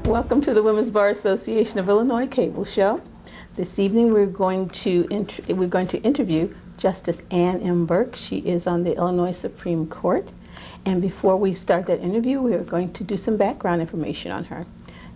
Welcome to the Women's Bar Association of Illinois Cable Show. This evening we're going to interview Justice Ann M. Burke. She is on the Illinois Supreme Court. And before we start that interview, we are going to do some background information on her.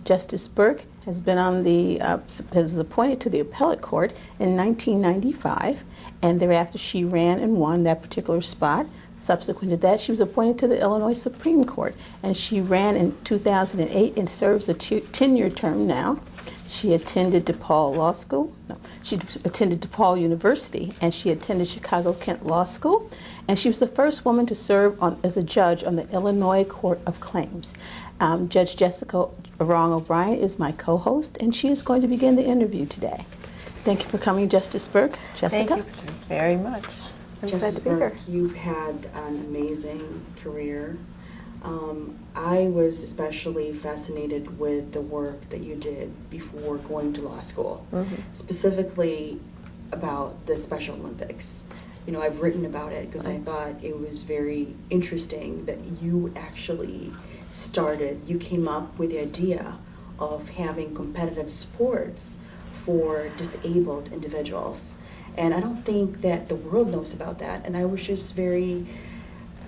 Justice Burke has been on was appointed to the appellate court in 1995, and thereafter she ran and won that particular spot. Subsequent to that, she was appointed to the Illinois Supreme Court, and she ran in 2008 and serves a 10-year term now. She attended DePaul Law School. No, she attended DePaul University, and she attended Chicago-Kent Law School. And she was the first woman to serve as a judge on the Illinois Court of Claims. Judge Jessica Wrong O'Brien is my co-host, and she is going to begin the interview today. Thank you for coming, Justice Burke. Jessica? Thank you, Patrice, very much. Justice Burke, you've had an amazing career. I was especially fascinated with the work that you did before going to law school, specifically about the Special Olympics. You know, I've written about it because I thought it was very interesting that you actually you came up with the idea of having competitive sports for disabled individuals. And I don't think that the world knows about that. And I was just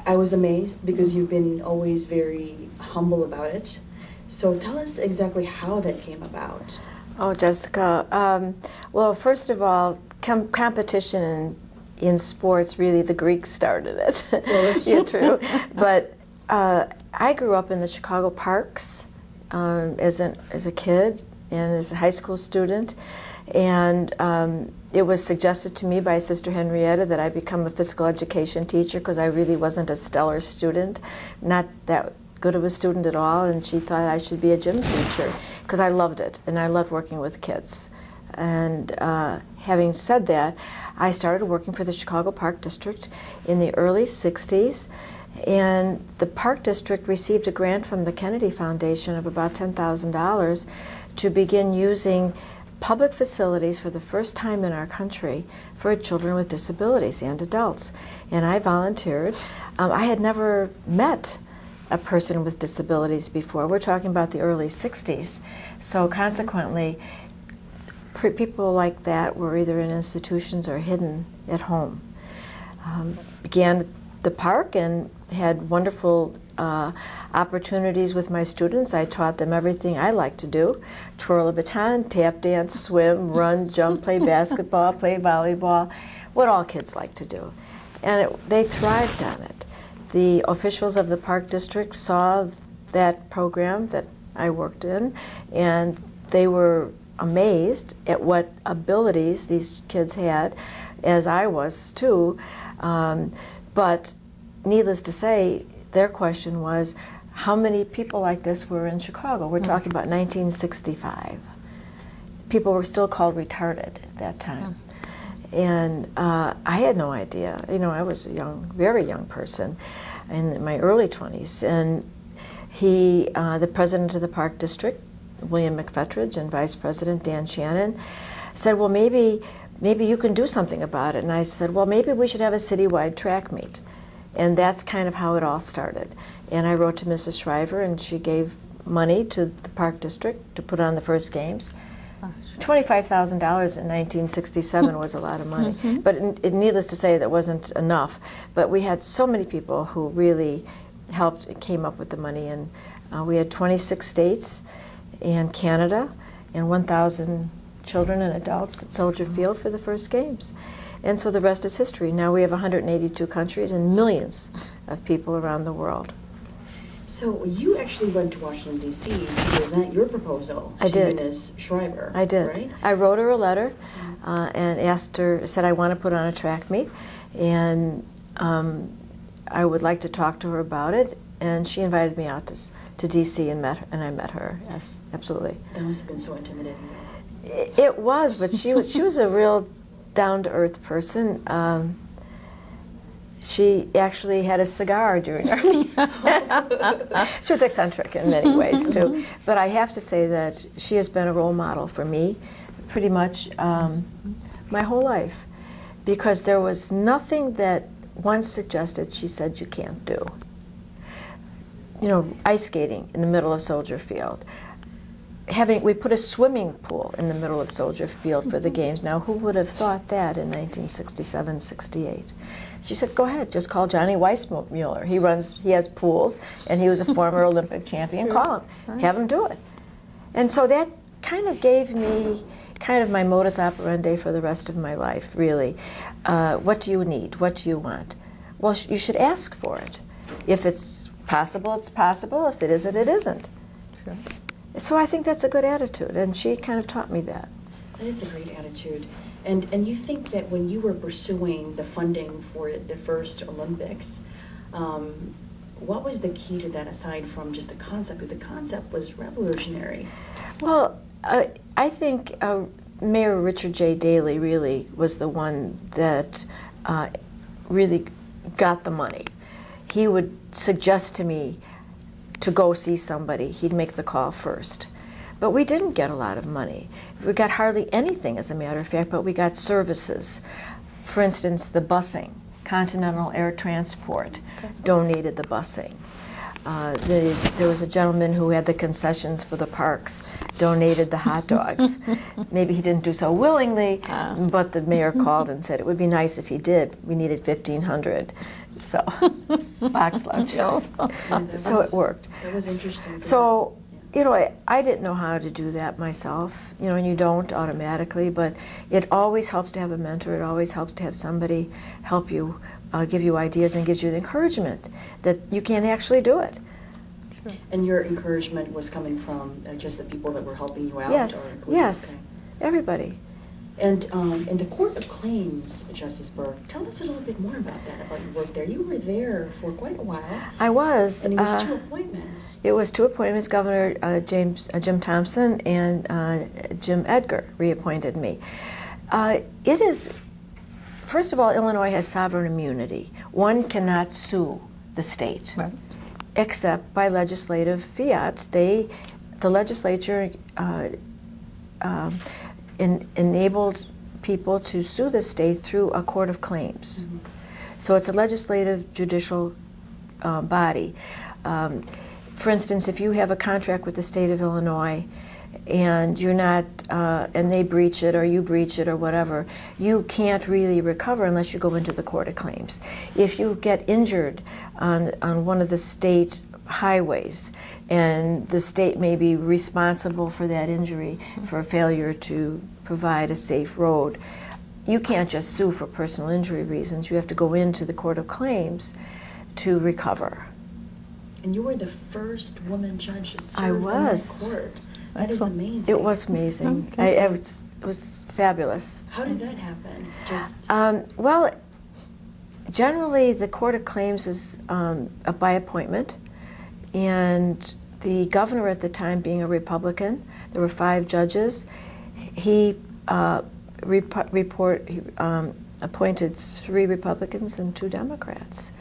I was amazed because you've been always very humble about it. So tell us exactly how that came about. Oh, Jessica. Well, first of all, competition in sports, really the Greeks started it. Well, that's true. Yeah, true. But I grew up in the Chicago parks as a kid and as a high school student. And it was suggested to me by Sister Henrietta that I become a physical education teacher because I really wasn't a stellar student, not that good of a student at all, and she thought I should be a gym teacher because I loved it, and I loved working with kids. And having said that, I started working for the Chicago Park District in the early 60s, and the Park District received a grant from the Kennedy Foundation of about $10,000 to begin using public facilities for the first time in our country for children with disabilities and adults. And I volunteered. I had never met a person with disabilities before. We're talking about the early 60s. So consequently, people like that were either in institutions or hidden at home. Began at the park and had wonderful opportunities with my students. I taught them everything I like to do: twirl a baton, tap dance, swim, run, jump, play basketball, play volleyball, what all kids like to do. And they thrived on it. The officials of the Park District saw that program that I worked in, and they were amazed at what abilities these kids had, as I was too. But needless to say, their question was, how many people like this were in Chicago? We're talking about 1965. People were still called retarded at that time. And I had no idea. You know, I was a very young person in my early 20s. And the president of the Park District, William McFetridge, and Vice President Dan Shannon said, well, maybe you can do something about it. And I said, well, maybe we should have a citywide track meet. And that's kind of how it all started. And I wrote to Mrs. Shriver, and she gave money to the Park District to put on the first games. $25,000 in 1967 was a lot of money. But needless to say, that wasn't enough. But we had so many people who really helped and came up with the money. And we had 26 states and Canada and 1,000 children and adults at Soldier Field for the first games. And so the rest is history. Now we have 182 countries and millions of people around the world. So you actually went to Washington, D.C. to present your proposal to Ms. Shriver. I did. Right? I wrote her a letter and asked her, said I want to put on a track meet, and I would like to talk to her about it. And she invited me out to D.C. and I met her. Yes, absolutely. That must have been so intimidating. It was, but she was a real down-to-earth person. She actually had a cigar during our meeting. She was eccentric in many ways, too. But I have to say that she has been a role model for me pretty much my whole life, because there was nothing that once suggested she said you can't do. You know, ice skating in the middle of Soldier Field. we put a swimming pool in the middle of Soldier Field for the games. Now, who would have thought that in 1967, 68? She said, go ahead, just call Johnny Weissmuller. He has pools, and he was a former Olympic champion. Call him, have him do it. And so that kind of gave me kind of my modus operandi for the rest of my life, really. What do you need? What do you want? Well, you should ask for it. If it's possible, it's possible. If it isn't, it isn't. Sure. So I think that's a good attitude, and she kind of taught me that. That is a great attitude. And you think that when you were pursuing the funding for the first Olympics, what was the key to that aside from just the concept? Because the concept was revolutionary. Well, I think Mayor Richard J. Daley really was the one that really got the money. He would suggest to me to go see somebody. He'd make the call first. But we didn't get a lot of money. We got hardly anything, as a matter of fact, but we got services. For instance, the busing. Continental Air Transport donated the busing. There was a gentleman who had the concessions for the parks, donated the hot dogs. Maybe he didn't do so willingly, but the mayor called and said it would be nice if he did. We needed 1,500, so box lunches. So it worked. That was interesting. So, you know, I didn't know how to do that myself, you know, and you don't automatically, but it always helps to have a mentor. It always helps to have somebody help you, give you ideas and gives you the encouragement that you can actually do it. Sure. And your encouragement was coming from just the people that were helping you out? Yes, yes, okay. Everybody. And in the Court of Claims, Justice Burke, tell us a little bit more about that, about your work there. You were there for quite a while. I was. And it was 2 appointments. It was 2 appointments. Governor Jim Thompson and Jim Edgar reappointed me. It is, first of all, Illinois has sovereign immunity. One cannot sue the state, Right. except by legislative fiat. The legislature enabled people to sue the state through a court of claims. Mm-hmm. So it's a legislative judicial body. For instance, if you have a contract with the state of Illinois and you're not, and they breach it or you breach it or whatever, you can't really recover unless you go into the court of claims. If you get injured on one of the state highways and the state may be responsible for that injury for failure to provide a safe road, you can't just sue for personal injury reasons. You have to go into the court of claims to recover. And you were the first woman judge to serve I was. in that court. That is amazing. It was amazing. It was fabulous. How did that happen? Just well, generally the court of claims is by appointment, and the governor at the time, being a Republican, there were 5 judges. He appointed 3 Republicans and 2 Democrats,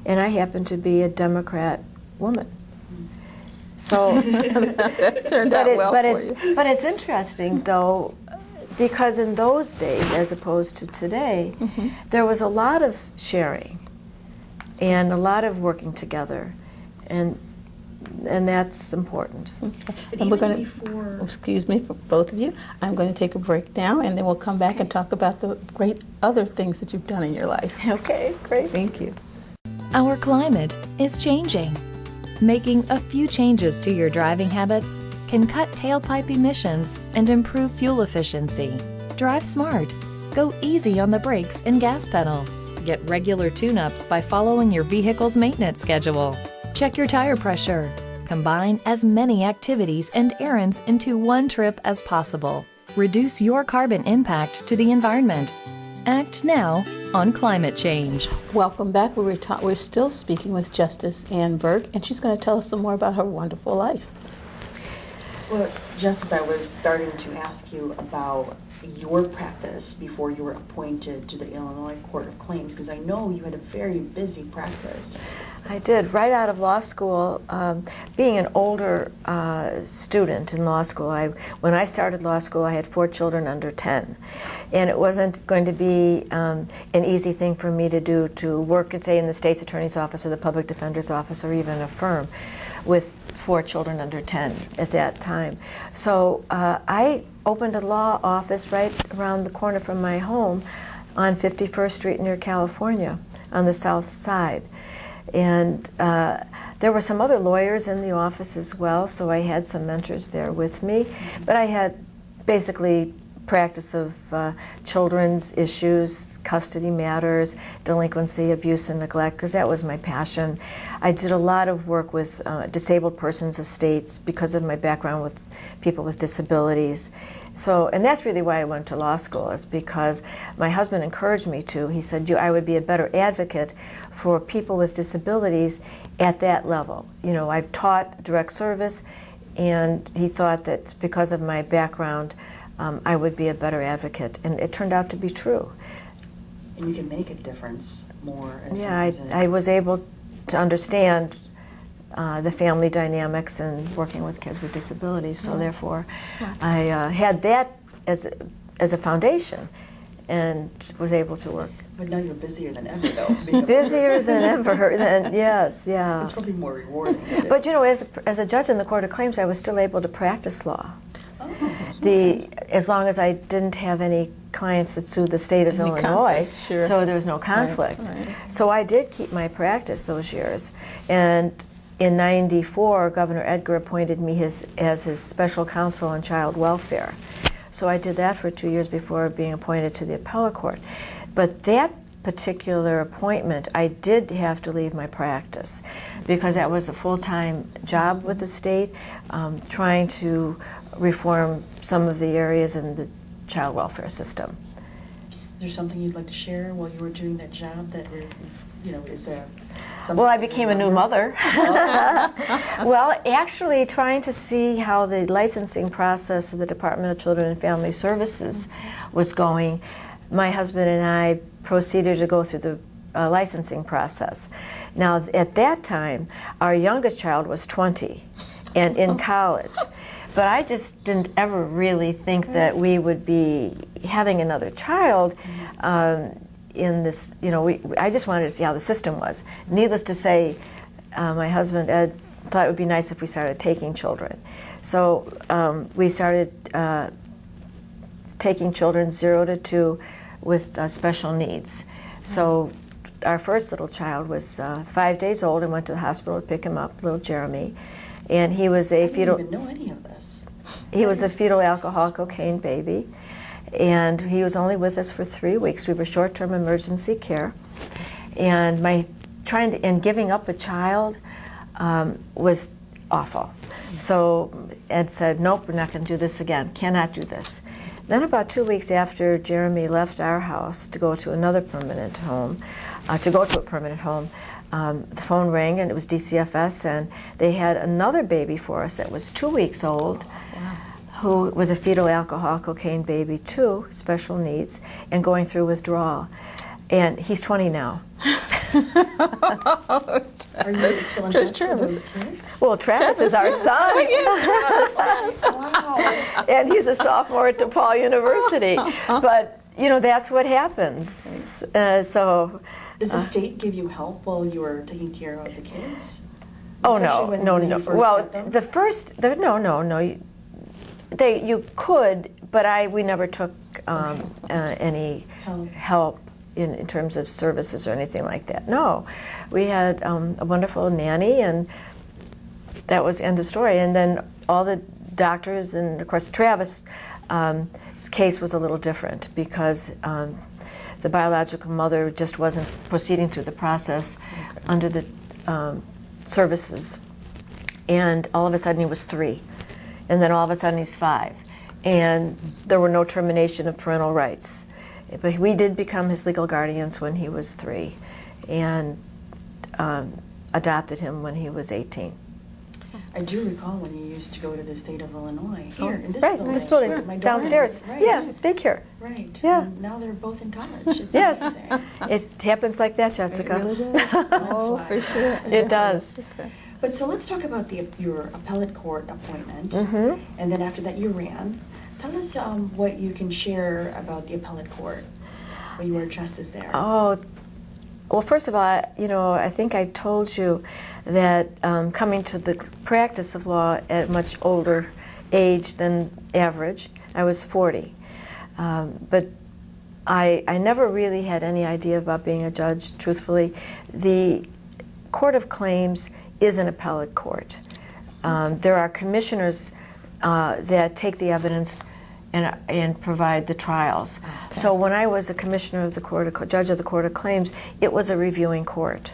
and I happened to be a Democrat woman. So That turned out well for you. But it's interesting, though, because in those days, as opposed to today, there was a lot of sharing and a lot of working together, and that's important. but And we're even going before. excuse me, for both of you, I'm going to take a break now, and then we'll come back and talk about the great other things that you've done in your life. Okay, great. Thank you. Our climate is changing. Making a few changes to your driving habits can cut tailpipe emissions and improve fuel efficiency. Drive smart. Go easy on the brakes and gas pedal. Get regular tune-ups by following your vehicle's maintenance schedule. Check your tire pressure. Combine as many activities and errands into one trip as possible. Reduce your carbon impact to the environment. Act now on climate change. Welcome back. We're still speaking with Justice Ann Burke, and she's going to tell us some more about her wonderful life. Well, Justice, I was starting to ask you about your practice before you were appointed to the Illinois Court of Claims, because I know you had a very busy practice. I did. Right out of law school, being an older student in law school, when I started law school, I had 4 children under 10. And it wasn't going to be an easy thing for me to do, to work, say, in the state's attorney's office or the public defender's office or even a firm with 4 children under 10 at that time. So I opened a law office right around the corner from my home on 51st Street near California on the south side. And there were some other lawyers in the office as well, so I had some mentors there with me. But I had basically practice of children's issues, custody matters, delinquency, abuse, and neglect, because that was my passion. I did a lot of work with disabled persons' estates because of my background with people with disabilities. So, and that's really why I went to law school, is because my husband encouraged me to. He said, I would be a better advocate for people with disabilities at that level. You know, I've taught direct service, and he thought that because of my background, I would be a better advocate, and it turned out to be true. And you can make a difference more. Yeah, I was able to understand the family dynamics and working with kids with disabilities, so therefore I had that as a foundation and was able to work. But now you're busier than ever, though. Busier than ever, yes, yeah. It's probably more rewarding. But you know, as a judge in the Court of Claims, I was still able to practice law. As long as I didn't have any clients that sued the state of Illinois, sure. So there was no conflict. Right. So I did keep my practice those years. And in '94, Governor Edgar appointed me as his special counsel on child welfare. So I did that for 2 years before being appointed to the appellate court. But that particular appointment, I did have to leave my practice because that was a full-time job with the state, trying to reform some of the areas in the child welfare system. Is there something you'd like to share while you were doing that job that, is something? Well, I became a new mother. Well, actually trying to see how the licensing process of the Department of Children and Family Services was going, my husband and I proceeded to go through the licensing process. Now, at that time, our youngest child was 20 and in college. But I just didn't ever really think that we would be having another child in this, I just wanted to see how the system was. Needless to say, my husband, Ed, thought it would be nice if we started taking children. So we started taking children 0 to 2 with special needs. So our first little child was 5 days old and went to the hospital to pick him up, little Jeremy. And he was a fetal. I didn't even know any of this. He was a fetal alcohol cocaine baby, and he was only with us for 3 weeks. We were short-term emergency care, and giving up a child was awful. So Ed said, "Nope, we're not going to do this again. Cannot do this." Then about 2 weeks after Jeremy left our house to go to another permanent home, the phone rang, and it was DCFS, and they had another baby for us that was 2 weeks old, who was a fetal alcohol cocaine baby too, special needs, and going through withdrawal. And he's 20 now. Are you still in touch with those kids? Well, Travis is our son. Wow. And he's a sophomore at DePaul University. But, that's what happens. Does the state give you help while you are taking care of the kids? Oh, Especially no. when you first Well, met them? No. You could, but we never took any help in terms of services or anything like that. No. We had a wonderful nanny, and that was the end of story. And then all the doctors, and of course Travis' case was a little different because the biological mother just wasn't proceeding through the process under the services. And all of a sudden he was 3. And then all of a sudden he's 5. And there were no termination of parental rights. But we did become his legal guardians when he was 3 and adopted him when he was 18. I do recall when you used to go to the state of Illinois, here, in this Right, building. this building, My daughter- downstairs. Right. Yeah, daycare. Right. Yeah. And now they're both in college. It's Yes. amazing. It happens like that, Jessica. It really does. Oh, for sure. It does. Okay. But so let's talk about your appellate court appointment, Mhm. and then after that you ran. Tell us what you can share about the appellate court when you were a justice there. Oh, well, first of all, I think I told you that coming to the practice of law at a much older age than average, I was 40. But I never really had any idea about being a judge, truthfully. The Court of Claims is an appellate court. There are commissioners that take the evidence and provide the trials. Okay. So when I was a commissioner of the judge of the Court of Claims, it was a reviewing court.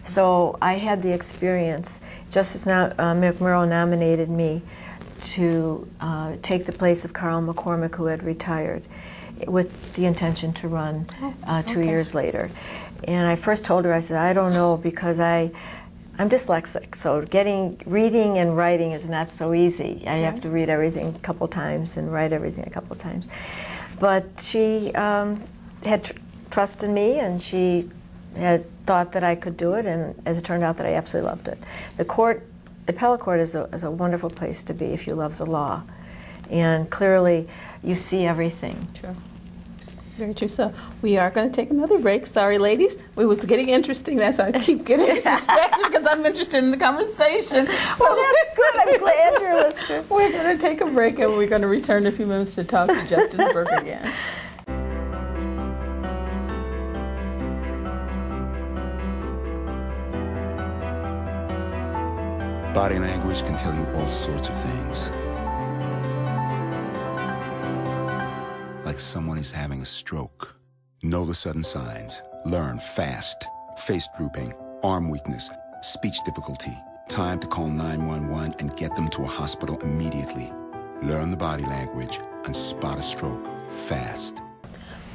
So I had the experience. Justice McMurrow nominated me to take the place of Carl McCormick, who had retired, with the intention to run 2 years later. And I first told her, I said, I don't know, because I'm dyslexic, so reading and writing is not so easy. I have to read everything a couple times and write everything a couple times. But she had trust in me, and she had thought that I could do it, and as it turned out, that I absolutely loved it. The appellate court is a wonderful place to be if you love the law, and clearly you see everything. True. Very true. So we are going to take another break. Sorry, ladies. It was getting interesting. That's why I keep getting distracted, because I'm interested in the conversation. Well, that's good. I'm glad you're listening. We're going to take a break, and we're going to return in a few minutes to talk to Justice Burke again. Body language can tell you all sorts of things. Like someone is having a stroke. Know the sudden signs. Learn fast. Face drooping, arm weakness, speech difficulty. Time to call 911 and get them to a hospital immediately. Learn the body language and spot a stroke fast.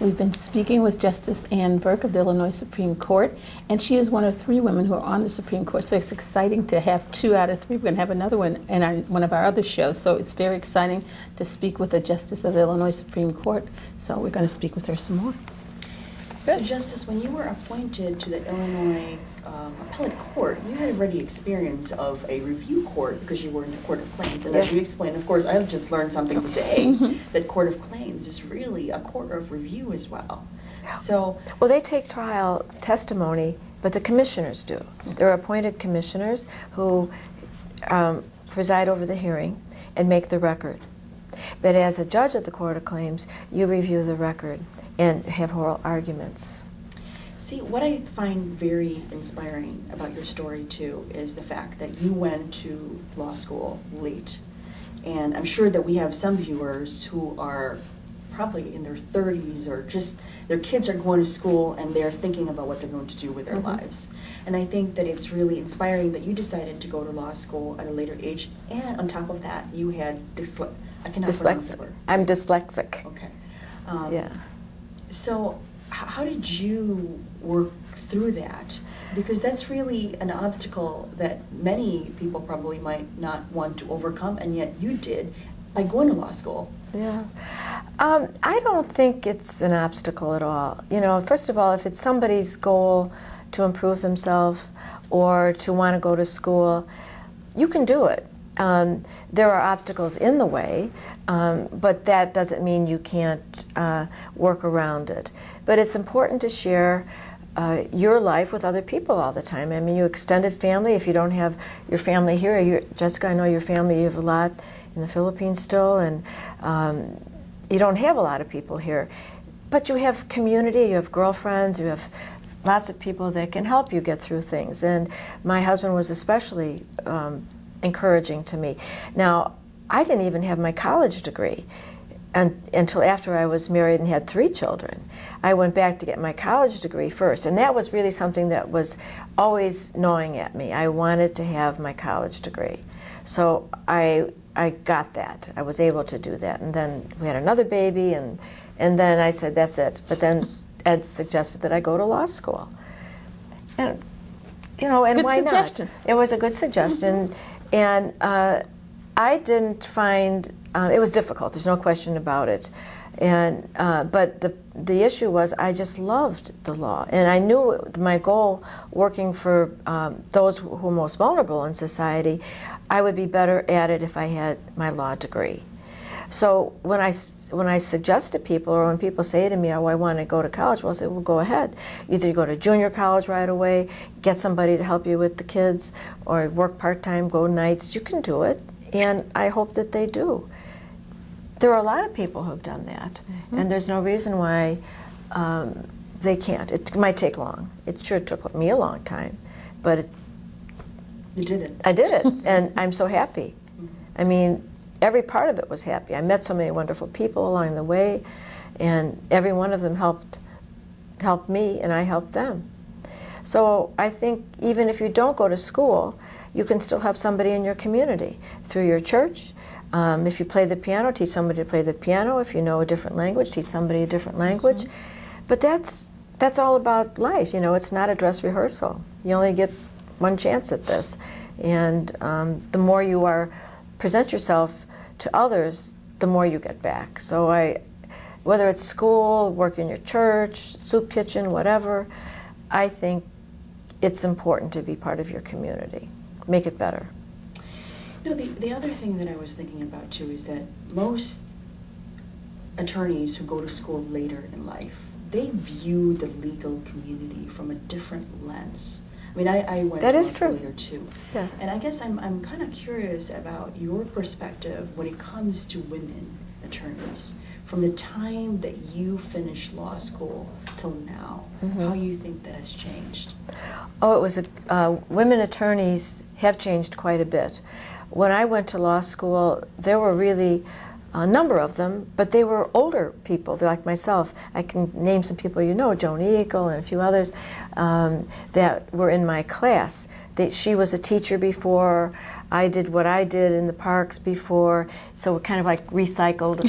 We've been speaking with Justice Ann Burke of the Illinois Supreme Court, and she is one of 3 women who are on the Supreme Court. So it's exciting to have 2 out of 3. We're going to have another one in one of our other shows. So it's very exciting to speak with a Justice of the Illinois Supreme Court. So we're going to speak with her some more. So, Justice, when you were appointed to the Illinois appellate court, you had already experience of a review court because you were in the Court of Claims. And Yes. as you explained, of course, I've just learned something today, that Court of Claims is really a court of review as well. So, Well, they take trial testimony, but the commissioners do. There are appointed commissioners who preside over the hearing and make the record. But as a judge of the Court of Claims, you review the record and have oral arguments. see, what I find very inspiring about your story, too, is the fact that you went to law school late. And I'm sure that we have some viewers who are probably in their 30s, or just their kids are going to school and they're thinking about what they're going to do with their lives. And I think that it's really inspiring that you decided to go to law school at a later age, and on top of that, you had I cannot pronounce the word. I'm dyslexic. Okay. Yeah. So how did you work through that? Because that's really an obstacle that many people probably might not want to overcome, and yet you did by going to law school. Yeah. I don't think it's an obstacle at all. You know, first of all, if it's somebody's goal to improve themselves or to want to go to school, you can do it. There are obstacles in the way, but that doesn't mean you can't work around it. But it's important to share your life with other people all the time. I mean, your extended family, if you don't have your family here, Jessica, I know your family, you have a lot in the Philippines still, and you don't have a lot of people here. But you have community, you have girlfriends, you have lots of people that can help you get through things. And my husband was especially encouraging to me. Now, I didn't even have my college degree until after I was married and had 3 children. I went back to get my college degree first, and that was really something that was always gnawing at me. I wanted to have my college degree. So I got that. I was able to do that. And then we had another baby, and then I said, that's it. But then Ed suggested that I go to law school. And, you know, and Good why suggestion. not? It was a good suggestion. And I didn't find, it was difficult, there's no question about it. And, but the issue was I just loved the law. And I knew my goal working for those who are most vulnerable in society, I would be better at it if I had my law degree. So when I suggest to people, or when people say to me, oh, I want to go to college, well, I say, well, go ahead. Either you go to junior college right away, get somebody to help you with the kids, or work part-time, go nights. You can do it, and I hope that they do. There are a lot of people who have done that, and there's no reason why they can't. It might take long. It sure took me a long time, but You did it. I did it, and I'm so happy. I mean, every part of it was happy. I met so many wonderful people along the way, and every one of them helped me, and I helped them. So I think even if you don't go to school, you can still help somebody in your community through your church. If you play the piano, teach somebody to play the piano. If you know a different language, teach somebody a different language. But that's all about life. You know, it's not a dress rehearsal. You only get one chance at this, and the more you present yourself to others, the more you get back. So whether it's school, work in your church, soup kitchen, whatever, I think it's important to be part of your community. Make it better. No, the other thing that I was thinking about too is that most attorneys who go to school later in life, they view the legal community from a different lens. I mean, I went to law school later too. Yeah. And I guess I'm kind of curious about your perspective when it comes to women attorneys. From the time that you finished law school till now, how you think that has changed? Oh, it was women attorneys have changed quite a bit. When I went to law school, there were really a number of them, but they were older people. They're like myself. I can name some people you know, Joan Eagle and a few others that were in my class. She was a teacher before. I did what I did in the parks before, so we're kind of like recycled.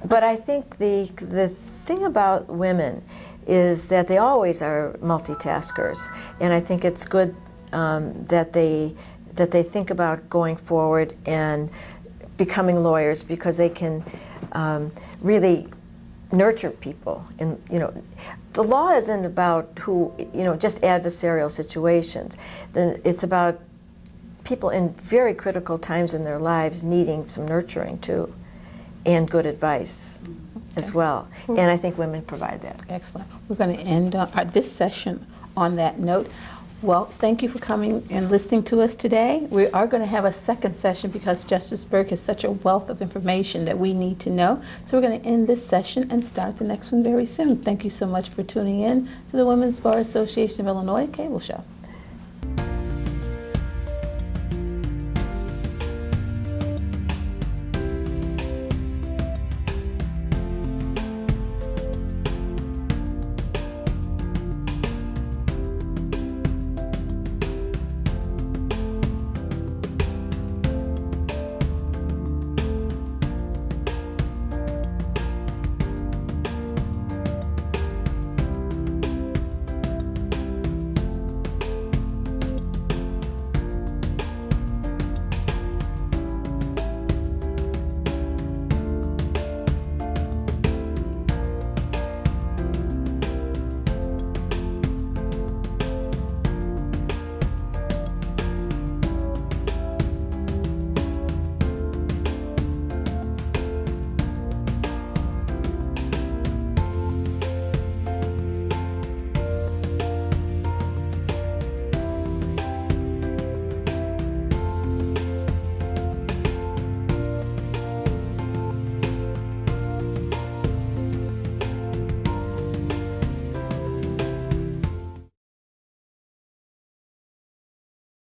But I think the thing about women is that they always are multitaskers, and I think it's good that they think about going forward and becoming lawyers, because they can really nurture people. And the law isn't about just adversarial situations. It's about people in very critical times in their lives needing some nurturing too, and good advice as well. And I think women provide that. Excellent. We're going to end this session on that note. Well, thank you for coming and listening to us today. We are going to have a second session because Justice Burke has such a wealth of information that we need to know. So we're going to end this session and start the next one very soon. Thank you so much for tuning in to the Women's Bar Association of Illinois Cable Show.